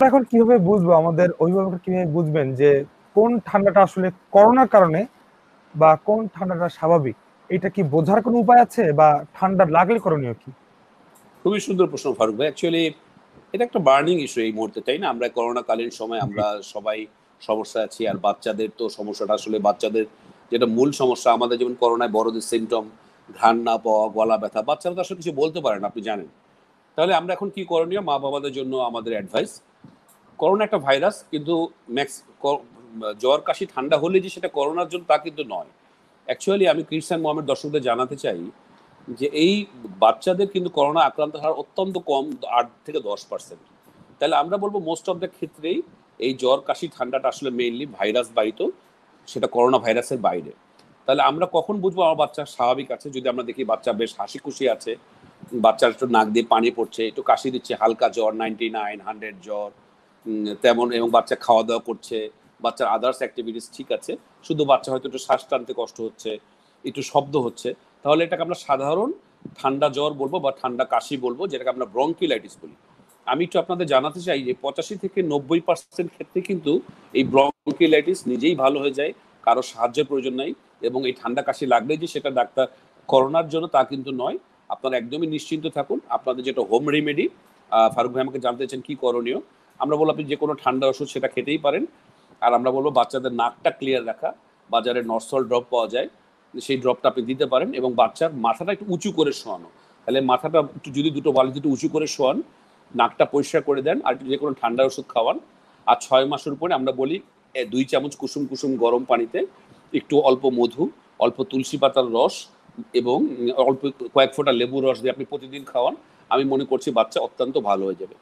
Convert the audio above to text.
এখন কিভাবে বুঝবো, আমাদের অভিভাবকরা কিভাবে বুঝবেন যে কোন ঠান্ডাটা আসলে করোনার কারণে বা কোন ঠান্ডাটা স্বাভাবিক? এটা কি বোঝার কোনো উপায় আছে, বা ঠান্ডা লাগলে করণীয় কি? খুবই সুন্দর প্রশ্ন ফারুক ভাই। অ্যাকচুয়ালি এটা একটা বার্নিং ইস্যু এই মুহূর্তে, তাই না? আমরা করোনাকালীন সময় জি। আমরা সবাই সমস্যা আছি। আর বাচ্চাদের তো সমস্যাটা আসলে বাচ্চাদের যেটা মূল সমস্যা, আমাদের যেমন করোনায় বড়দের সিমটম ঘ্রাণ না পাওয়া, গলা ব্যথা, বাচ্চারা তো আসলে কিছু বলতে পারে না, আপনি জানেন। তাহলে আমরা এখন কি করণীয়? মা বাবাদের জন্য আমাদের অ্যাডভাইস, করোনা একটা ভাইরাস, কিন্তু ম্যাক্স জ্বর কাশি ঠান্ডা হলে যে সেটা করোনার জন্য তা কিন্তু নয়। অ্যাকচুয়ালি আমি ক্রিশ্চিয়ান মোহামেড দর্শকদের জানাতে চাই যে এই বাচ্চাদের কিন্তু করোনা আক্রান্ত হওয়ার অত্যন্ত কম, 8 থেকে 10%। তাহলে আমরা বলবো মোস্ট অফ দ্য ক্ষেত্রেই এই জ্বর কাশি ঠান্ডাটা আসলে মেইনলি ভাইরাস বাহিত, সেটা করোনা ভাইরাসের বাইরে। তাহলে আমরা কখন বুঝবো আমার বাচ্চা স্বাভাবিক আছে? যদি আমরা দেখি বাচ্চা বেশ হাসি খুশি আছে, বাচ্চার একটু নাক দিয়ে পানি পড়ছে, একটু কাশি দিচ্ছে, হালকা জ্বর, 99, 100 জ্বর, তেমন, এবং বাচ্চা খাওয়া দাওয়া করছে, বাচ্চার আদার্স অ্যাক্টিভিটিস ঠিক আছে, শুধু বাচ্চা হয়তো একটু শ্বাস টানতে কষ্ট হচ্ছে, একটু শব্দ হচ্ছে, তাহলে এটাকে আমরা সাধারণ ঠান্ডা জ্বর বলবো বা ঠান্ডা কাশি বলবো, যেটাকে আমরা ব্রঙ্কিলাইটিস বলি। আমি একটু আপনাদের জানাতে চাই যে 85 থেকে 90% ক্ষেত্রে কিন্তু এই ব্রঙ্কিলাইটিস নিজেই ভালো হয়ে যায়, কারো সাহায্যের প্রয়োজন নাই। এবং এই ঠান্ডা কাশি লাগলেই যে সেটা ডাক্তার করোনার জন্য তা কিন্তু নয়। আপনারা একদমই নিশ্চিন্ত থাকুন। আপনাদের যেটা হোম রেমেডি, ফারুক ভাই আমাকে জানতে চান কি করণীয়, আমরা বলবো আপনি যে কোনো ঠান্ডা ওষুধ সেটা খেতেই পারেন। আর আমরা বলবো বাচ্চাদের নাকটা ক্লিয়ার রাখা, বাজারে নরসল ড্রপ পাওয়া যায়, সেই ড্রপটা আপনি দিতে পারেন, এবং বাচ্চার মাথাটা একটু উঁচু করে শোয়ানো। তাহলে মাথাটা একটু, যদি দুটো বালিতে একটু উঁচু করে শোয়ান, নাকটা পরিষ্কার করে দেন, আর যে কোনো ঠান্ডা ওষুধ খাওয়ান। আর 6 মাসের উপরে আমরা বলি 2 চামচ কুসুম কুসুম গরম পানিতে একটু অল্প মধু, অল্প তুলসী পাতার রস, এবং অল্প কয়েক ফোঁটা লেবুর রস দিয়ে আপনি প্রতিদিন খাওয়ান। আমি মনে করছি বাচ্চা অত্যন্ত ভালো হয়ে যাবে।